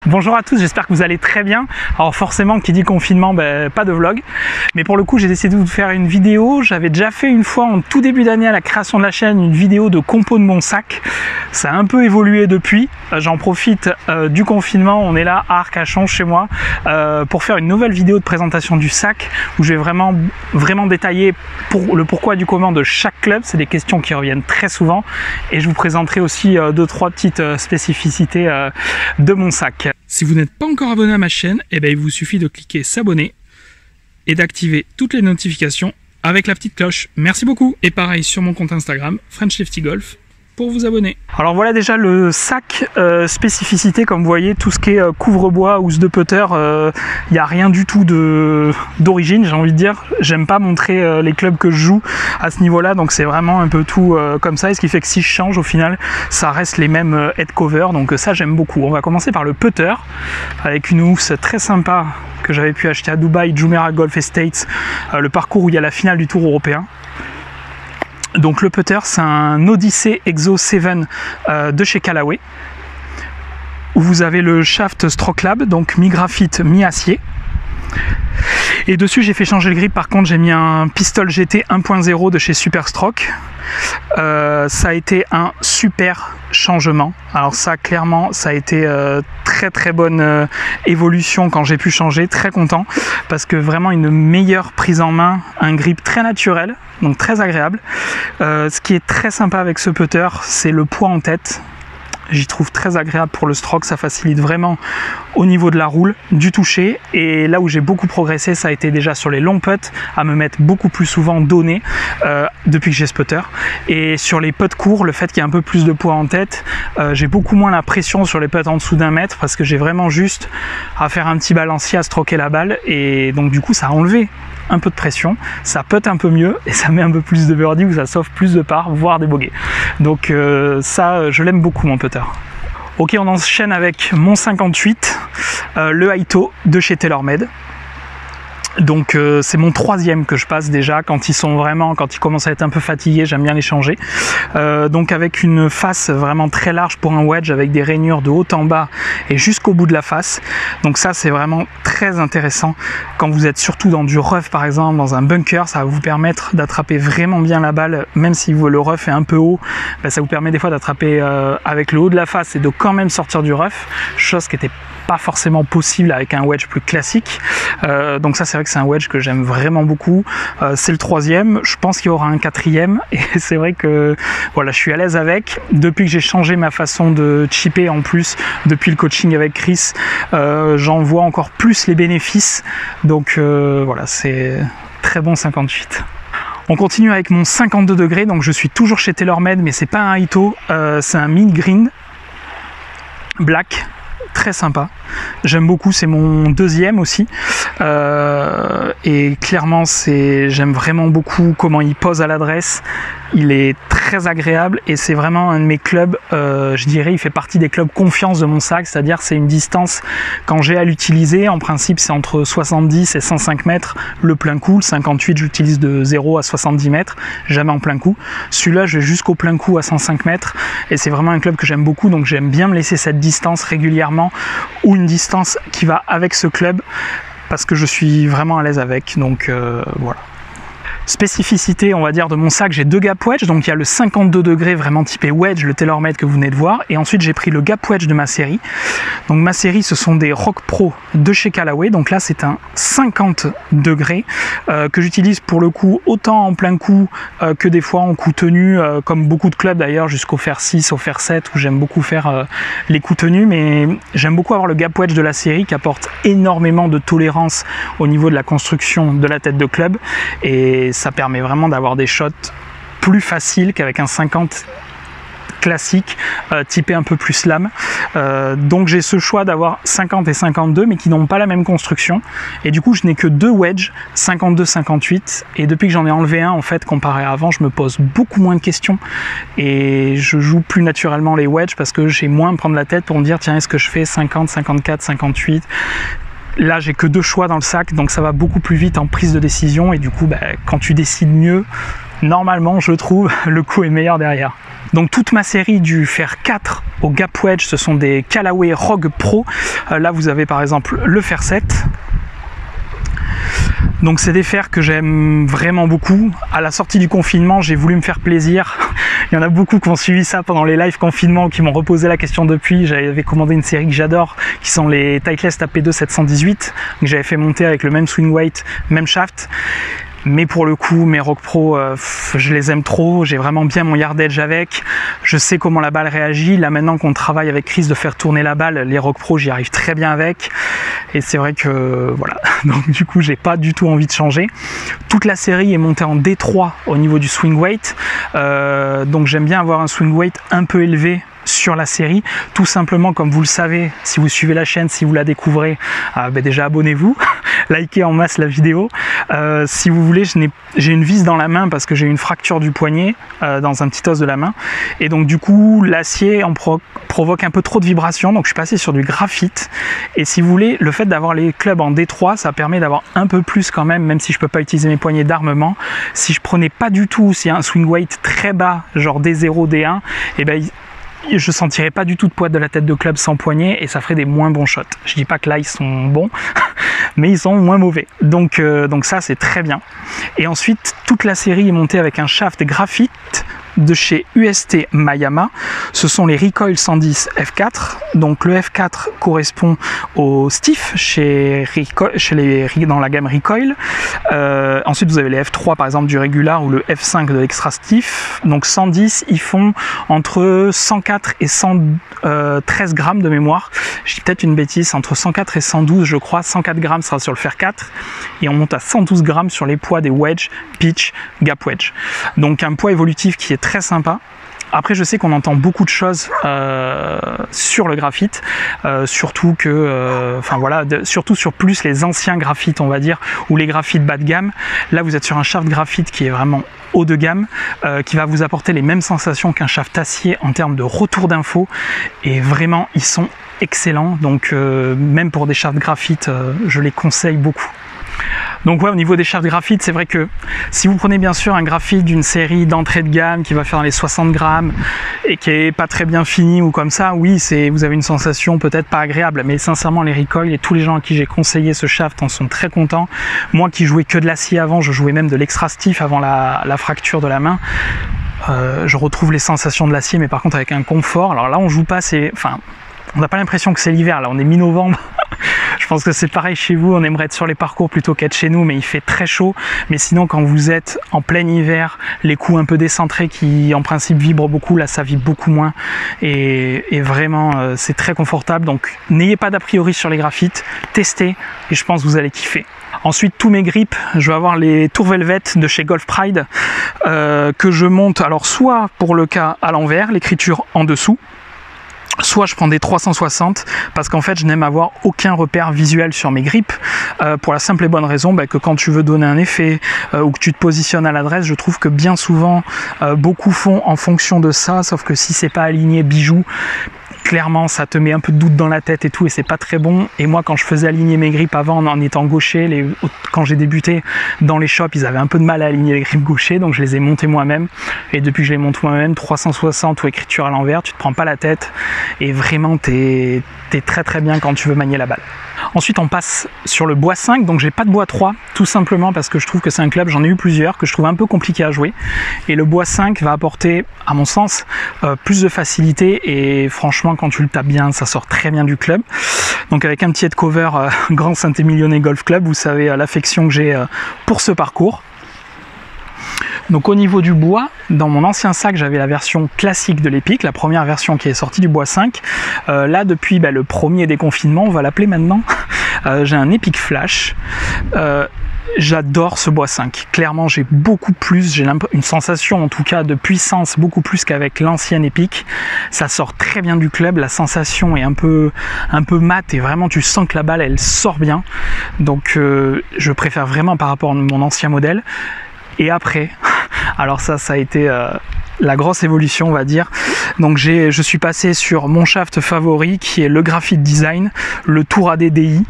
Bonjour à tous, j'espère que vous allez très bien. Alors forcément, qui dit confinement, pas de vlog. Mais pour le coup, j'ai décidé de vous faire une vidéo. J'avais déjà fait une fois en tout début d'année à la création de la chaîne une vidéo de compo de mon sac. Ça a un peu évolué depuis. J'en profite du confinement. On est là à Arcachon chez moi pour faire une nouvelle vidéo de présentation du sac où je vais vraiment détailler le pourquoi du comment de chaque club. C'est des questions qui reviennent très souvent et je vous présenterai aussi 2-3 petites spécificités de mon sac. Si vous n'êtes pas encore abonné à ma chaîne, il vous suffit de cliquer s'abonner et d'activer toutes les notifications avec la petite cloche. Merci beaucoup. Et pareil sur mon compte Instagram, French Lefty Golf, pour vous abonner. Alors voilà déjà le sac spécificité, comme vous voyez, tout ce qui est couvre-bois, housse de putter, il n'y a rien du tout d'origine, j'ai envie de dire. J'aime pas montrer les clubs que je joue à ce niveau-là, donc c'est vraiment un peu tout comme ça, et ce qui fait que si je change, au final, ça reste les mêmes head cover, donc ça j'aime beaucoup. On va commencer par le putter, avec une housse très sympa que j'avais pu acheter à Dubaï, Jumeirah Golf Estates, le parcours où il y a la finale du Tour européen. Donc le putter, c'est un Odyssey Exo 7 de chez Callaway, où vous avez le shaft Stroke Lab, donc mi-graphite, mi-acier. Et dessus, j'ai fait changer le grip. Par contre, j'ai mis un Pistol GT 1.0 de chez Superstroke. Ça a été un super changement. Alors ça, clairement, ça a été très bonne évolution quand j'ai pu changer. Très content parce que vraiment une meilleure prise en main, un grip très naturel, donc très agréable. Ce qui est très sympa avec ce putter, c'est le poids en tête. J'y trouve très agréable pour le stroke, ça facilite vraiment au niveau de la roule, du toucher. Et là où j'ai beaucoup progressé, ça a été déjà sur les longs putts, à me mettre beaucoup plus souvent donné depuis que j'ai ce putter. Et sur les putts courts, le fait qu'il y ait un peu plus de poids en tête, j'ai beaucoup moins la pression sur les putts en dessous d'1 mètre parce que j'ai vraiment juste à faire un petit balancier, à stroker la balle. Et donc du coup, ça a enlevé un peu de pression, ça putt un peu mieux et ça met un peu plus de birdie ou ça sauve plus de par, voire des bogeys. Donc ça, je l'aime beaucoup mon putter. Ok, on enchaîne avec mon 58, le Haito de chez TaylorMade. Donc c'est mon 3e que je passe déjà quand ils commencent à être un peu fatigués, j'aime bien les changer. Donc avec une face vraiment très large pour un wedge avec des rainures de haut en bas et jusqu'au bout de la face. Donc ça c'est vraiment très intéressant quand vous êtes surtout dans du rough par exemple, dans un bunker, ça va vous permettre d'attraper vraiment bien la balle, même si le rough est un peu haut, ça vous permet des fois d'attraper avec le haut de la face et de quand même sortir du rough, chose qui n'était pas forcément possible avec un wedge plus classique. Donc ça c'est vrai que c'est un wedge que j'aime vraiment beaucoup. C'est le 3e, je pense qu'il y aura un 4e et c'est vrai que voilà, je suis à l'aise avec. Depuis que j'ai changé ma façon de chipper en plus, depuis le coaching avec Chris, j'en vois encore plus les bénéfices. Donc voilà, c'est très bon 58. On continue avec mon 52 degrés, donc je suis toujours chez TaylorMade, mais c'est pas un Haito, c'est un mint green black. Très sympa, j'aime beaucoup, c'est mon 2e aussi et clairement j'aime vraiment beaucoup comment il pose à l'adresse, il est très agréable et c'est vraiment un de mes clubs, je dirais il fait partie des clubs confiance de mon sac, c'est-à-dire c'est une distance quand j'ai à l'utiliser, en principe c'est entre 70 et 105 mètres le plein coup, le 58 j'utilise de 0 à 70 mètres, jamais en plein coup, celui-là je vais jusqu'au plein coup à 105 mètres et c'est vraiment un club que j'aime beaucoup, donc j'aime bien me laisser cette distance régulièrement ou une distance qui va avec ce club parce que je suis vraiment à l'aise avec, donc voilà. Spécificité, on va dire, de mon sac, j'ai 2 gap wedge, donc il y a le 52 degrés vraiment typé wedge, le TaylorMade que vous venez de voir, et ensuite j'ai pris le gap wedge de ma série. Donc ma série, ce sont des Rock Pro de chez Callaway, donc là c'est un 50 degrés que j'utilise pour le coup autant en plein coup que des fois en coup tenu, comme beaucoup de clubs d'ailleurs, jusqu'au fer 6, au fer 7, où j'aime beaucoup faire les coups tenus, mais j'aime beaucoup avoir le gap wedge de la série qui apporte énormément de tolérance au niveau de la construction de la tête de club, et ça permet vraiment d'avoir des shots plus faciles qu'avec un 50 classique, typé un peu plus slam. Donc j'ai ce choix d'avoir 50 et 52 mais qui n'ont pas la même construction et du coup je n'ai que 2 wedges 52-58 et depuis que j'en ai enlevé un en fait comparé à avant je me pose beaucoup moins de questions et je joue plus naturellement les wedges parce que j'ai moins à me prendre la tête pour me dire tiens est-ce que je fais 50, 54, 58. là j'ai que 2 choix dans le sac, donc ça va beaucoup plus vite en prise de décision, et du coup quand tu décides mieux, normalement je trouve le coup est meilleur derrière. Donc toute ma série du fer 4 au gap wedge, ce sont des Callaway Rogue Pro. Là vous avez par exemple le fer 7. Donc c'est des fers que j'aime vraiment beaucoup. À la sortie du confinement, j'ai voulu me faire plaisir. Il y en a beaucoup qui ont suivi ça pendant les lives confinement, qui m'ont reposé la question depuis. J'avais commandé une série que j'adore, qui sont les Titleist AP2 718, que j'avais fait monter avec le même swing weight, même shaft. Mais pour le coup, mes Rogue Pro, je les aime trop. J'ai vraiment bien mon yard edge avec. Je sais comment la balle réagit. Là maintenant qu'on travaille avec Chris de faire tourner la balle, les Rogue Pro, j'y arrive très bien avec. Et c'est vrai que voilà. Donc du coup, j'ai pas du tout envie de changer. Toute la série est montée en D3 au niveau du swing weight. Donc j'aime bien avoir un swing weight un peu élevé sur la série, tout simplement comme vous le savez, si vous suivez la chaîne, si vous la découvrez, déjà abonnez-vous, likez en masse la vidéo. Si vous voulez, j'ai une vis dans la main parce que j'ai une fracture du poignet dans un petit os de la main, et donc du coup l'acier en provoque un peu trop de vibrations, donc je suis passé sur du graphite. Et si vous voulez, le fait d'avoir les clubs en D3, ça permet d'avoir un peu plus quand même si je peux pas utiliser mes poignets d'armement. Si je prenais pas du tout, s'il y a un swing weight très bas, genre D0, D1, et je sentirais pas du tout de poids de la tête de club sans poignet, et ça ferait des moins bons shots. Je dis pas que là ils sont bons, mais ils sont moins mauvais. Donc ça c'est très bien. Et ensuite toute la série est montée avec un shaft graphite de chez UST Mayama. Ce sont les Recoil 110 F4. Donc le F4 correspond au stiff dans la gamme Recoil. Ensuite vous avez les F3 par exemple du Regular, ou le F5 de l'extra stiff. Donc 110, ils font entre 104 et 113 grammes de mémoire. Je dis peut-être une bêtise, entre 104 et 112 je crois. 104 grammes sera sur le fer 4 et on monte à 112 grammes sur les poids des wedge, pitch, gap wedge. Donc un poids évolutif qui est très sympa. Après je sais qu'on entend beaucoup de choses sur le graphite, surtout que, surtout sur plus les anciens graphites on va dire, ou les graphites bas de gamme. Là vous êtes sur un shaft graphite qui est vraiment haut de gamme, qui va vous apporter les mêmes sensations qu'un shaft acier en termes de retour d'info, et vraiment ils sont excellents. Donc même pour des shafts graphite, je les conseille beaucoup. Donc ouais, au niveau des shafts graphite, c'est vrai que si vous prenez bien sûr un graphite d'une série d'entrée de gamme qui va faire dans les 60 grammes et qui est pas très bien fini ou comme ça, oui, vous avez une sensation peut-être pas agréable, mais sincèrement les Recoil et tous les gens à qui j'ai conseillé ce shaft en sont très contents. Moi qui jouais que de l'acier avant, je jouais même de l'extra stiff avant la fracture de la main. Je retrouve les sensations de l'acier, mais par contre avec un confort. Alors là on joue pas, on n'a pas l'impression que c'est l'hiver, là on est mi-novembre. Je pense que c'est pareil chez vous, on aimerait être sur les parcours plutôt qu'être chez nous, mais il fait très chaud. Mais sinon quand vous êtes en plein hiver, les coups un peu décentrés qui en principe vibrent beaucoup, là ça vibre beaucoup moins, et vraiment c'est très confortable. Donc n'ayez pas d'a priori sur les graphites, testez et je pense que vous allez kiffer. Ensuite tous mes grips, je vais avoir les Tour Velvet de chez Golf Pride que je monte alors soit pour le cas à l'envers, l'écriture en dessous, soit je prends des 360 parce qu'en fait je n'aime avoir aucun repère visuel sur mes grips, pour la simple et bonne raison que quand tu veux donner un effet ou que tu te positionnes à l'adresse, je trouve que bien souvent beaucoup font en fonction de ça, sauf que si c'est pas aligné bijou, clairement ça te met un peu de doute dans la tête et tout, et c'est pas très bon. Et moi quand je faisais aligner mes grips avant en étant gaucher, quand j'ai débuté dans les shops, ils avaient un peu de mal à aligner les grips gauchers, donc je les ai montés moi-même, et depuis que je les monte moi-même, 360 ou écriture à l'envers, tu te prends pas la tête et vraiment t'es très très bien quand tu veux manier la balle. Ensuite on passe sur le bois 5, donc j'ai pas de bois 3 tout simplement parce que je trouve que c'est un club, j'en ai eu plusieurs, que je trouve un peu compliqué à jouer, et le bois 5 va apporter à mon sens plus de facilité, et franchement quand tu le tapes bien ça sort très bien du club. Donc avec un petit head cover Grand Saint-Émilionnais Golf Club, vous savez l'affection que j'ai pour ce parcours. Donc au niveau du bois, dans mon ancien sac j'avais la version classique de l'Epic, la première version qui est sortie du bois 5. Là depuis le premier déconfinement, on va l'appeler maintenant, j'ai un Epic Flash. J'adore ce bois 5, clairement j'ai beaucoup plus, j'ai une sensation en tout cas de puissance beaucoup plus qu'avec l'ancienne Epic. Ça sort très bien du club, la sensation est un peu mat et vraiment tu sens que la balle elle sort bien. Donc je préfère vraiment par rapport à mon ancien modèle. Et après, alors ça a été la grosse évolution on va dire. Donc je suis passé sur mon shaft favori qui est le Graphite Design, le Tour AD DI.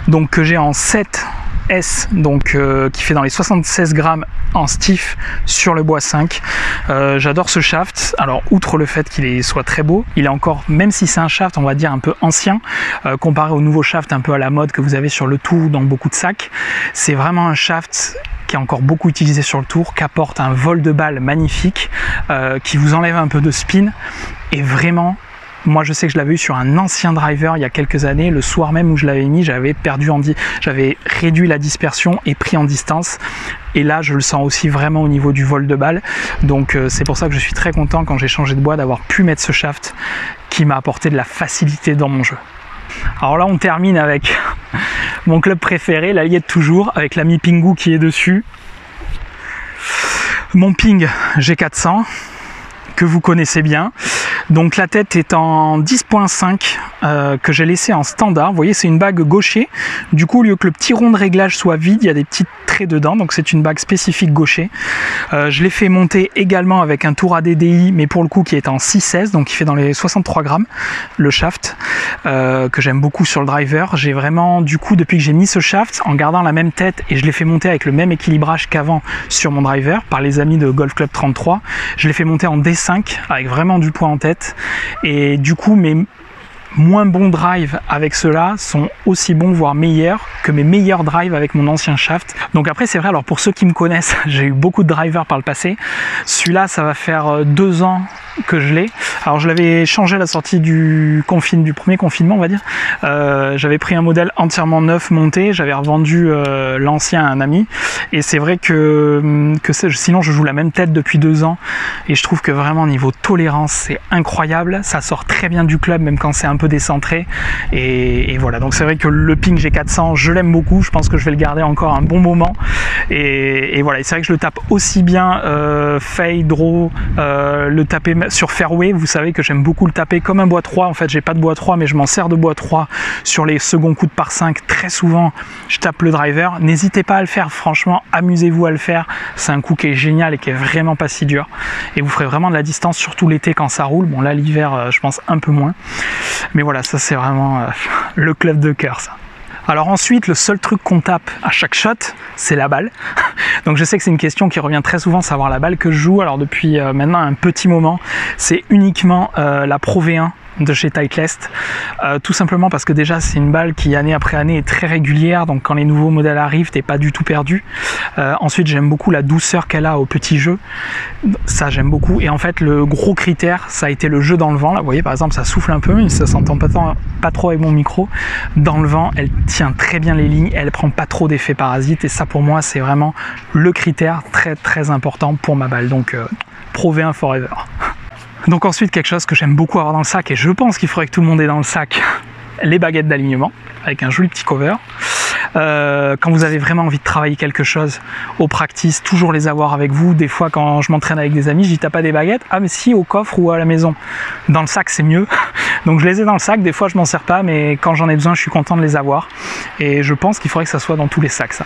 donc que j'ai en 7S, donc qui fait dans les 76 grammes en stiff sur le bois 5. J'adore ce shaft. Alors outre le fait qu'il soit très beau, il est encore, même si c'est un shaft on va dire un peu ancien, comparé au nouveau shaft un peu à la mode que vous avez sur le Tour dans beaucoup de sacs, c'est vraiment un shaft qui est encore beaucoup utilisé sur le Tour, qui apporte un vol de balle magnifique, qui vous enlève un peu de spin, et vraiment, moi je sais que je l'avais eu sur un ancien driver il y a quelques années, le soir même où je l'avais mis, j'avais réduit la dispersion et pris en distance, et là je le sens aussi vraiment au niveau du vol de balle, donc c'est pour ça que je suis très content quand j'ai changé de bois d'avoir pu mettre ce shaft qui m'a apporté de la facilité dans mon jeu. Alors là on termine avec mon club préféré, l'Alliette toujours, avec l'ami Pingu qui est dessus. Mon Ping G400, que vous connaissez bien. Donc la tête est en 10.5 que j'ai laissé en standard. Vous voyez, c'est une bague gaucher. Du coup, au lieu que le petit rond de réglage soit vide, il y a des petits traits dedans. Donc c'est une bague spécifique gaucher. Je l'ai fait monter également avec un Tour ADDI, mais pour le coup qui est en 6S, donc qui fait dans les 63 grammes, le shaft, que j'aime beaucoup sur le driver. J'ai vraiment, du coup, depuis que j'ai mis ce shaft, en gardant la même tête, et je l'ai fait monter avec le même équilibrage qu'avant sur mon driver, par les amis de Golf Club 33, je l'ai fait monter en D5, avec vraiment du poids en tête. Et du coup mes moins bons drives avec cela sont aussi bons voire meilleurs que mes meilleurs drives avec mon ancien shaft. Donc après c'est vrai, alors pour ceux qui me connaissent, j'ai eu beaucoup de drivers par le passé. Celui-là ça va faire 2 ans que je l'ai. Alors je l'avais changé à la sortie du premier confinement on va dire. J'avais pris un modèle entièrement neuf monté, j'avais revendu l'ancien à un ami, et c'est vrai que sinon je joue la même tête depuis 2 ans, et je trouve que vraiment niveau tolérance c'est incroyable, ça sort très bien du club même quand c'est un peu décentré, et voilà. Donc c'est vrai que le Ping G400 je l'aime beaucoup, je pense que je vais le garder encore un bon moment, et voilà. Et c'est vrai que je le tape aussi bien fade, draw, le taper sur fairway. Vous savez que j'aime beaucoup le taper comme un bois 3, en fait j'ai pas de bois 3 mais je m'en sers de bois 3 sur les seconds coups de par 5, très souvent je tape le driver. N'hésitez pas à le faire, franchement amusez-vous à le faire, c'est un coup qui est génial et qui est vraiment pas si dur, et vous ferez vraiment de la distance, surtout l'été quand ça roule. Bon là l'hiver je pense un peu moins, mais voilà, ça c'est vraiment le club de cœur ça. Alors ensuite, le seul truc qu'on tape à chaque shot, c'est la balle. Donc je sais que c'est une question qui revient très souvent, savoir la balle que je joue. Alors depuis maintenant un petit moment, c'est uniquement la Pro V1 de chez Titleist, tout simplement parce que déjà c'est une balle qui année après année est très régulière, donc quand les nouveaux modèles arrivent t'es pas du tout perdu. Ensuite j'aime beaucoup la douceur qu'elle a au petit jeu, ça j'aime beaucoup, et en fait le gros critère ça a été le jeu dans le vent. Là vous voyez par exemple ça souffle un peu, mais ça s'entend pas trop avec mon micro. Dans le vent elle tient très bien les lignes, elle prend pas trop d'effets parasites, et ça pour moi c'est vraiment le critère très très important pour ma balle. Donc Pro V1 Forever. Donc ensuite, quelque chose que j'aime beaucoup avoir dans le sac, et je pense qu'il faudrait que tout le monde ait dans le sac, les baguettes d'alignement avec un joli petit cover. Quand vous avez vraiment envie de travailler quelque chose au practice, toujours les avoir avec vous. Des fois quand je m'entraîne avec des amis, je dis t'as pas des baguettes? Ah mais si, au coffre ou à la maison. Dans le sac c'est mieux. Donc je les ai dans le sac, des fois je m'en sers pas, mais quand j'en ai besoin je suis content de les avoir, et je pense qu'il faudrait que ça soit dans tous les sacs ça.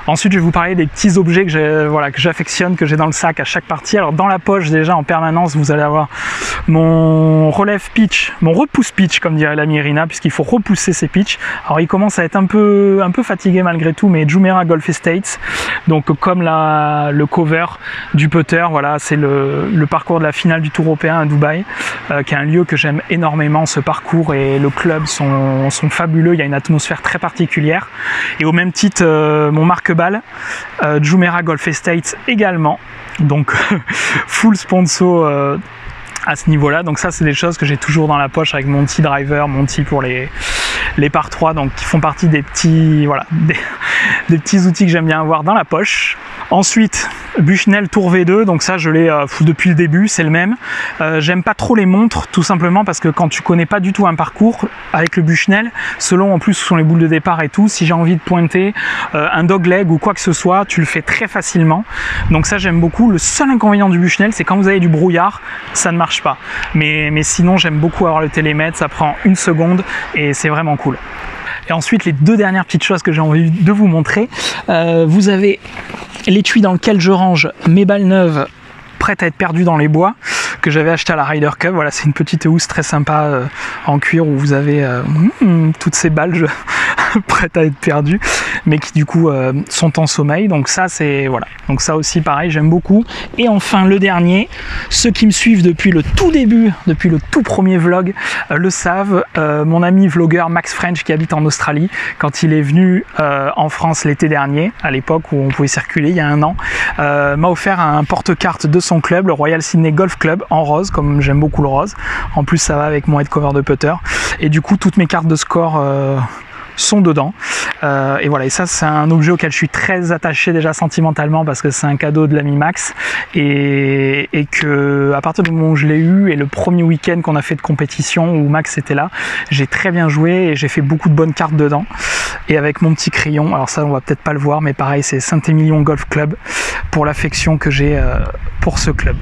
Ensuite, je vais vous parler des petits objets que j'affectionne, que j'ai dans le sac à chaque partie. Alors dans la poche, déjà en permanence, vous allez avoir mon relève pitch, mon repousse pitch, comme dirait l'ami Irina, puisqu'il faut repousser ses pitchs. Alors il commence à être un peu fatigué malgré tout, mais Jumeirah Golf Estates, donc comme le cover du putter, voilà, c'est le parcours de la finale du Tour européen à Dubaï, qui est un lieu que j'aime énormément. Ce parcours et le club sont fabuleux, il y a une atmosphère très particulière. Et au même titre, mon marque-balle, Jumeirah Golf Estates également, donc full sponsor à ce niveau-là. Donc ça c'est des choses que j'ai toujours dans la poche, avec mon petit driver, mon petit pour les par 3, donc qui font partie des petits, voilà, des petits outils que j'aime bien avoir dans la poche. Ensuite, Bushnell Tour V2, donc ça je l'ai depuis le début, c'est le même. J'aime pas trop les montres, tout simplement parce que quand tu connais pas du tout un parcours avec le Bushnell, selon en plus où sont les boules de départ et tout, si j'ai envie de pointer un dogleg ou quoi que ce soit, tu le fais très facilement. Donc ça j'aime beaucoup. Le seul inconvénient du Bushnell, c'est quand vous avez du brouillard, ça ne marche pas. Mais sinon j'aime beaucoup avoir le télémètre, ça prend 1 seconde et c'est vraiment cool. Et ensuite, les 2 dernières petites choses que j'ai envie de vous montrer. Vous avez l'étui dans lequel je range mes balles neuves prêtes à être perdues dans les bois, que j'avais acheté à la Ryder Cup. Voilà, c'est une petite housse très sympa en cuir où vous avez toutes ces balles prêtes à être perdues, mais qui du coup sont en sommeil. Donc ça c'est voilà. Donc ça aussi pareil, j'aime beaucoup. Et enfin le dernier, ceux qui me suivent depuis le tout début, depuis le tout premier vlog, le savent. Mon ami vlogueur Max French qui habite en Australie, quand il est venu en France l'été dernier, à l'époque où on pouvait circuler, il y a un an, m'a offert un porte-carte de son club, le Royal Sydney Golf Club, en rose, comme j'aime beaucoup le rose. En plus ça va avec mon head cover de putter. Et du coup toutes mes cartes de score sont dedans. Et voilà, et ça c'est un objet auquel je suis très attaché déjà sentimentalement parce que c'est un cadeau de l'ami Max et que à partir du moment où je l'ai eu et le premier week-end qu'on a fait de compétition où Max était là, j'ai très bien joué et j'ai fait beaucoup de bonnes cartes dedans. Et avec mon petit crayon, alors ça on va peut-être pas le voir, mais pareil c'est Saint-Émilion Golf Club pour l'affection que j'ai pour ce club.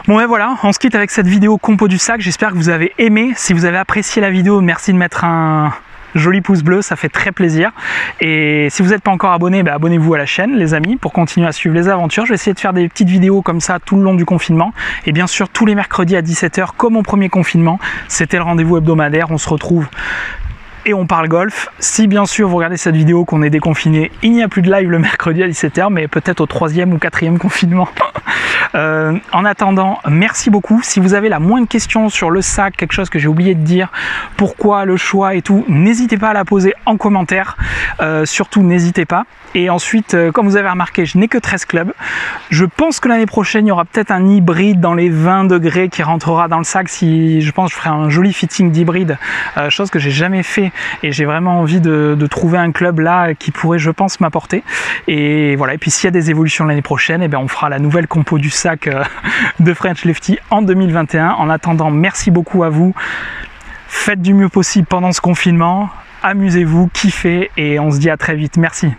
Bon et voilà, on se quitte avec cette vidéo compo du sac. J'espère que vous avez aimé. Si vous avez apprécié la vidéo, merci de mettre un joli pouce bleu, ça fait très plaisir. Et si vous n'êtes pas encore abonné, abonnez-vous à la chaîne les amis pour continuer à suivre les aventures. Je vais essayer de faire des petites vidéos comme ça tout le long du confinement. Et bien sûr tous les mercredis à 17 h comme au premier confinement. C'était le rendez-vous hebdomadaire, on se retrouve et on parle golf. Si bien sûr vous regardez cette vidéo qu'on est déconfiné, il n'y a plus de live le mercredi à 17 h, mais peut-être au 3e ou 4e confinement. En attendant, merci beaucoup. Si vous avez la moindre question sur le sac, quelque chose que j'ai oublié de dire, pourquoi le choix et tout, n'hésitez pas à la poser en commentaire. Surtout n'hésitez pas. Et ensuite, comme vous avez remarqué, je n'ai que 13 clubs. Je pense que l'année prochaine, il y aura peut-être un hybride dans les 20 degrés qui rentrera dans le sac. Si je pense que je ferai un joli fitting d'hybride, chose que j'ai jamais fait. Et j'ai vraiment envie de trouver un club là qui pourrait, je pense, m'apporter. Et voilà. Et puis s'il y a des évolutions l'année prochaine, on fera la nouvelle compo du sac de French Lefty en 2021. En attendant, merci beaucoup à vous. Faites du mieux possible pendant ce confinement. Amusez-vous, kiffez et on se dit à très vite. Merci.